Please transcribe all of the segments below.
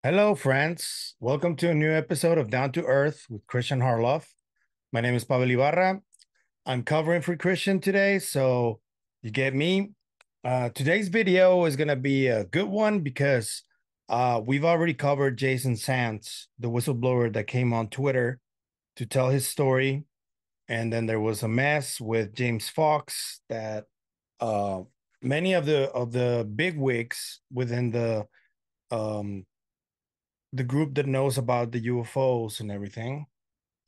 Hello, friends. Welcome to a new episode of Down to Earth with Kristian Harloff. My name is Pavel Ibarra. I'm covering for Kristian today, so you get me. Today's video is going to be a good one because we've already covered Jason Sands, the whistleblower that came on Twitter to tell his story. And then there was a mess with James Fox that uh, many of the big wigs within um, the group that knows about the UFOs and everything,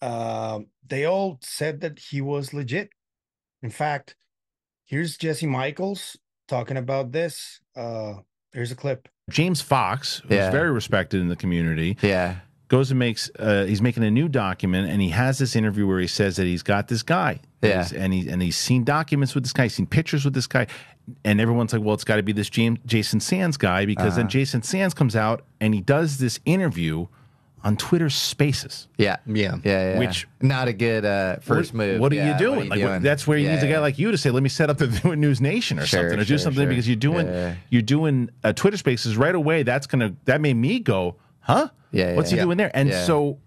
they all said that he was legit. In fact, here's Jesse Michaels talking about this. Here's a clip. James Fox, who's Yeah. very respected in the community, Yeah. goes and makes he's making a new document, and he has this interview where he says that he's got this guy. Yeah. He's seen documents with this guy, he's seen pictures with this guy, and everyone's like, well, it's got to be this Jason Sands guy, because then Jason Sands comes out and he does this interview on Twitter Spaces. Yeah. Which not a good first move. What are Yeah, you doing? what are you doing? That's where you need a guy like you to say, "Let me set up the News Nation or something, or do something," because you're doing Twitter Spaces right away. That made me go, "Huh? What's he doing there?" And so,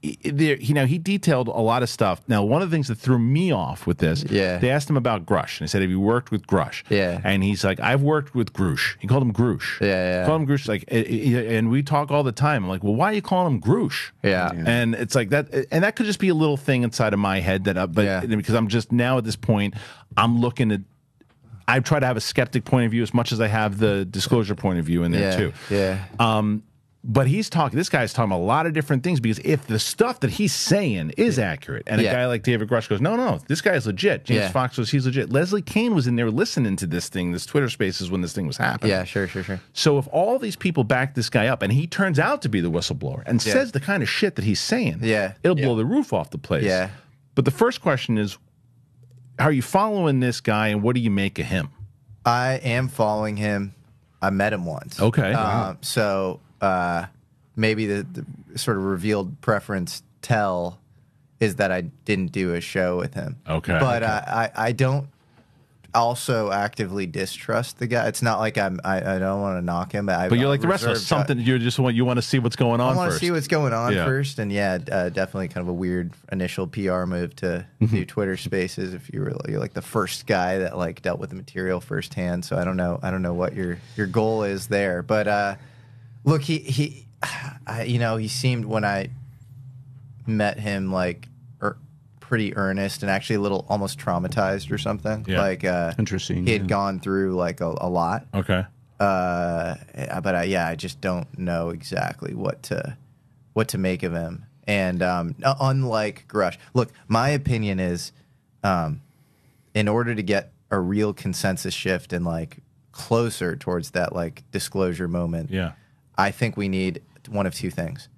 he detailed a lot of stuff. Now, one of the things that threw me off with this, they asked him about Grush, and he said, "Have you worked with Grush?" Yeah, and he's like, "I've worked with Grush." He called him Grush. Yeah. Called him Grush. Like, and we talk all the time. I'm like, "Well, why are you calling him Grush?" Yeah. And it's like that, and that could just be a little thing inside of my head because I'm just now at this point, I'm looking at. I try to have a skeptic point of view as much as I have the disclosure point of view in there too. Yeah. But this guy's talking about a lot of different things, because if the stuff that he's saying is accurate, and a guy like David Grush goes, no, this guy's legit. James Fox he's legit. Leslie Kean was in there listening to this Twitter Spaces when this thing was happening. Yeah, sure. So if all these people back this guy up, and he turns out to be the whistleblower and says the kind of shit that he's saying, it'll blow the roof off the place. Yeah. But the first question is, are you following this guy, and what do you make of him? I am following him. I met him once. Okay. So maybe the sort of revealed preference is that I didn't do a show with him. Okay. But I don't also actively distrust the guy. It's not like I don't want to knock him, but you're like the rest of us. Something you want to see what's going on. I want to first. see what's going on first, and definitely kind of a weird initial PR move to do Twitter Spaces if you're like the first guy that like dealt with the material firsthand. So I don't know what your goal is there, but look, he seemed, when I met him, like pretty earnest and actually a little almost traumatized or something. Yeah. Like interesting. He had gone through like a lot. Okay. But I just don't know exactly what to make of him. And unlike Grush, look, my opinion is, in order to get a real consensus shift and like closer towards that like disclosure moment, I think we need one of two things: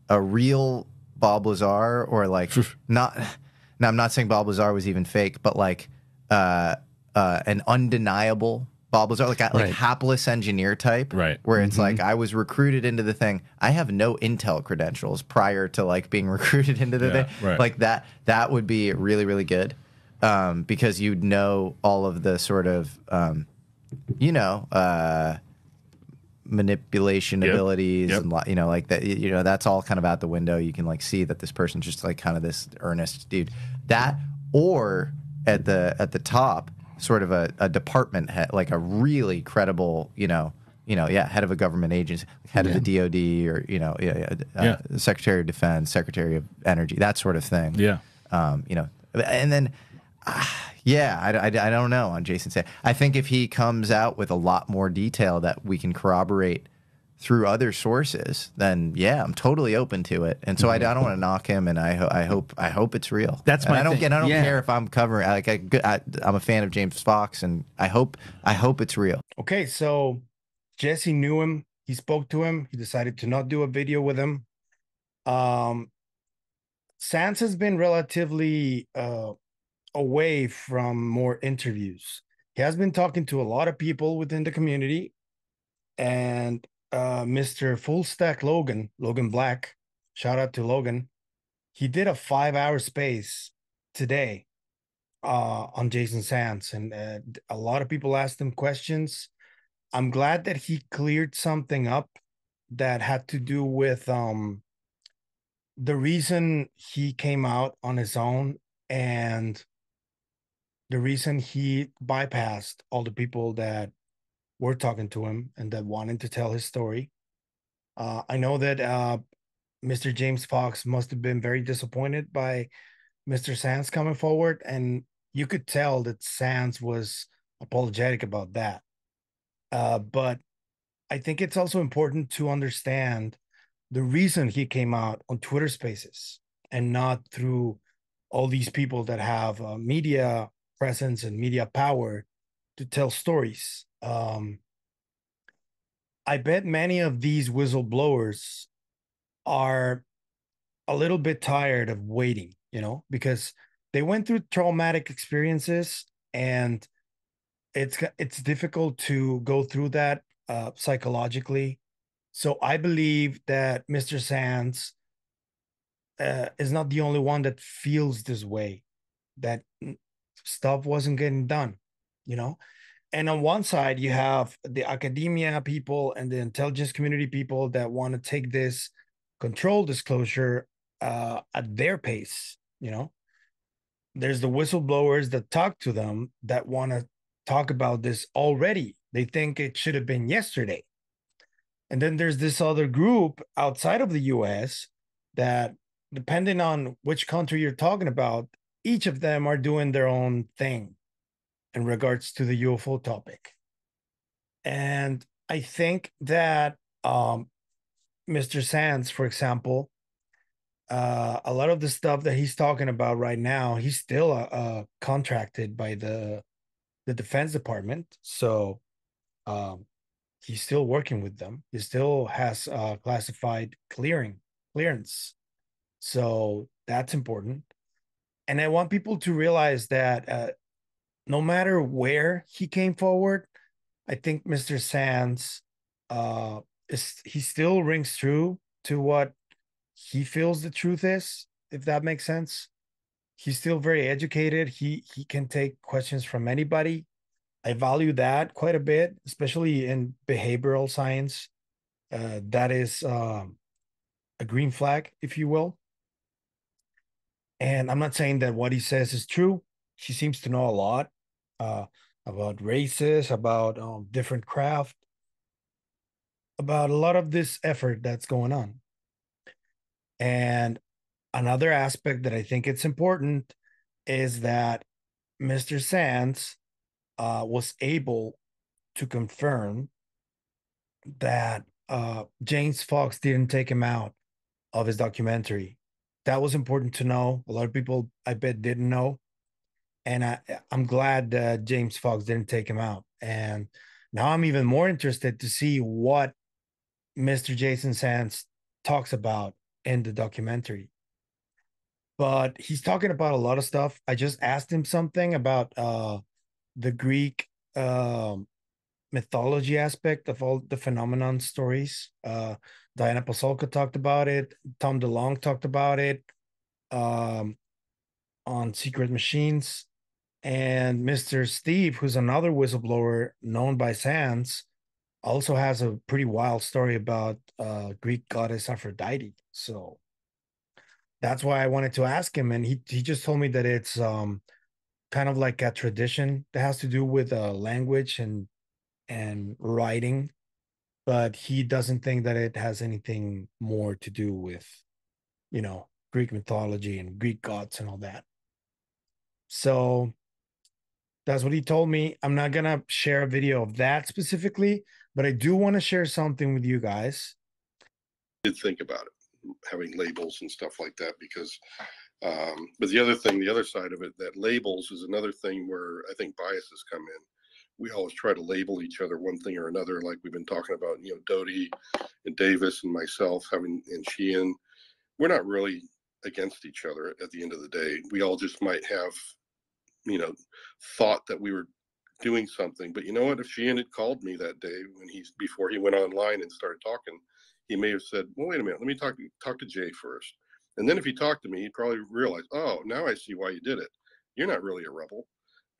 a real Bob Lazar, or like not. Now, I'm not saying Bob Lazar was even fake, but like an undeniable Bob Lazar, like hapless engineer type, right? Where it's like, I was recruited into the thing. I have no intel credentials prior to like being recruited into the thing. Right. Like that would be really, really good, because you'd know all of the sort of manipulation abilities and like that, that's all kind of out the window. You can like see that this person's just like kind of this earnest dude. That, or at the top, sort of a department head, like a really credible, head of a government agency, head of the DOD, or Secretary of Defense, Secretary of Energy, that sort of thing. And then I don't know on Jason Sands. I think if he comes out with a lot more detail that we can corroborate through other sources, then I'm totally open to it. And so I don't want to knock him, and I hope it's real. That's my thing. I don't Yeah. care if I'm covering. Like I'm a fan of James Fox, and I hope it's real. Okay, so Jesse knew him. He spoke to him. He decided to not do a video with him. Sands has been relatively away from more interviews. He has been talking to a lot of people within the community, and Mr. Full Stack Logan Black, shout out to Logan, he did a 5-hour space today on Jason Sands, and a lot of people asked him questions. I'm glad that he cleared something up that had to do with the reason he came out on his own and the reason he bypassed all the people that were talking to him and that wanted to tell his story. I know that Mr. James Fox must have been very disappointed by Mr. Sands coming forward, and you could tell that Sands was apologetic about that. But I think it's also important to understand the reason he came out on Twitter Spaces and not through all these people that have media presence and media power to tell stories. I bet many of these whistleblowers are a little bit tired of waiting, because they went through traumatic experiences, and it's difficult to go through that psychologically. So I believe that Mr. Sands is not the only one that feels this way, that stuff wasn't getting done, you know? And on one side, you have the academia people and the intelligence community people that want to take this control disclosure at their pace, There's the whistleblowers that talk to them that want to talk about this already. They think it should have been yesterday. And then there's this other group outside of the US that, depending on which country you're talking about, each of them are doing their own thing in regards to the UFO topic. And I think that Mr. Sands, for example, a lot of the stuff that he's talking about right now, he's still contracted by the Defense Department. So he's still working with them. He still has classified clearance. So that's important. And I want people to realize that no matter where he came forward, I think Mr. Sands he still rings true to what he feels the truth is, if that makes sense. He's still very educated. He can take questions from anybody. I value that quite a bit, especially in behavioral science. That is a green flag, if you will. And I'm not saying that what he says is true. He seems to know a lot about races, about different craft, about a lot of this effort that's going on. And another aspect that I think it's important is that Mr. Sands was able to confirm that James Fox didn't take him out of his documentary. That was important to know. A lot of people, I bet, didn't know. And I'm glad that James Fox didn't take him out. And now I'm even more interested to see what Mr. Jason Sands talks about in the documentary. But he's talking about a lot of stuff. I just asked him something about the Greek mythology aspect of all the phenomenon stories. Diana Pasolka talked about it. Tom DeLonge talked about it on Secret Machines. And Mr. Steve, who's another whistleblower known by Sands, also has a pretty wild story about Greek goddess Aphrodite. So that's why I wanted to ask him. And he just told me that it's kind of like a tradition that has to do with language and writing, but he doesn't think that it has anything more to do with, Greek mythology and Greek gods and all that. So that's what he told me. I'm not going to share a video of that specifically, but I do want to share something with you guys. I did think about it, having labels and stuff like that, because, but the other thing, the other side of it, that labels is another thing where I think biases come in. We always try to label each other one thing or another, like we've been talking about, Doty and Davis and myself and Sheehan. We're not really against each other at the end of the day. We all just might have, thought that we were doing something. But you know what? If Sheehan had called me that day before he went online and started talking, he may have said, well, wait a minute, let me talk to Jay first. And then if he talked to me, he'd probably realize, oh, now I see why you did it. You're not really a rebel.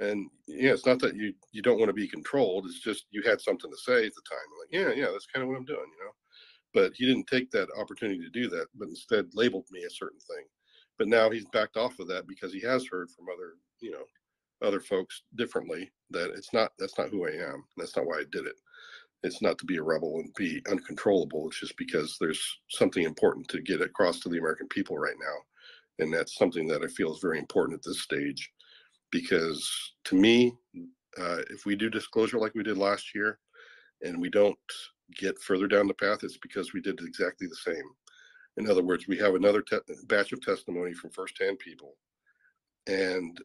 And it's not that you don't want to be controlled. It's just you had something to say at the time. Like, yeah, that's kind of what I'm doing, But he didn't take that opportunity to do that, but instead labeled me a certain thing. But now he's backed off of that because he has heard from other folks differently that that's not who I am. That's not why I did it. It's not to be a rebel and be uncontrollable. It's just because there's something important to get across to the American people right now. And that's something that I feel is very important at this stage, because to me, if we do disclosure like we did last year and we don't get further down the path, it's because we did exactly the same. In other words, we have another batch of testimony from firsthand people, and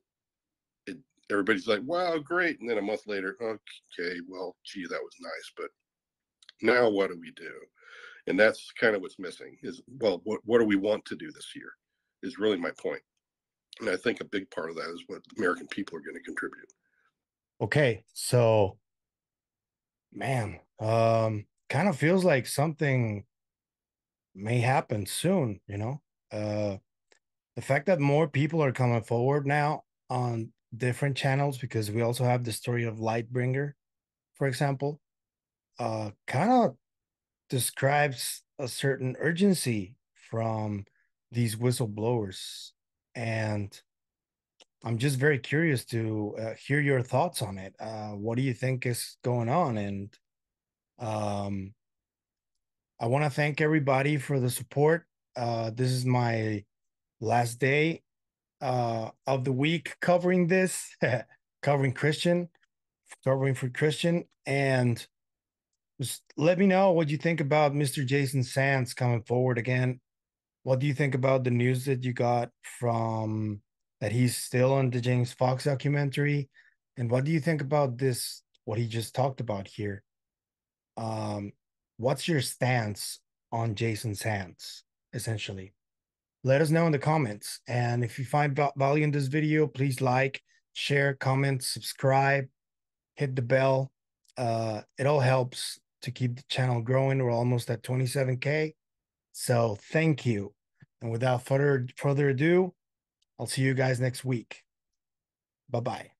everybody's like, wow, great. And then a month later, okay, well, gee, that was nice, but now what do we do? And that's kind of what's missing is, well, what do we want to do this year is really my point. And I think a big part of that is what the American people are going to contribute. Okay, so man, kind of feels like something may happen soon, the fact that more people are coming forward now on different channels, because we also have the story of Lightbringer, for example, kind of describes a certain urgency from these whistleblowers. And I'm just very curious to hear your thoughts on it. What do you think is going on? And I want to thank everybody for the support. This is my last day of the week covering this, covering Kristian, covering for Kristian. And just let me know what you think about Mr. Jason Sands coming forward again. What do you think about the news that you got from that he's still on the James Fox documentary? And what do you think about this, what he just talked about here? What's your stance on Jason Sands, essentially? Let us know in the comments. And if you find value in this video, please like, share, comment, subscribe, hit the bell. It all helps to keep the channel growing. We're almost at 27K. So thank you. And without further ado, I'll see you guys next week. Bye-bye.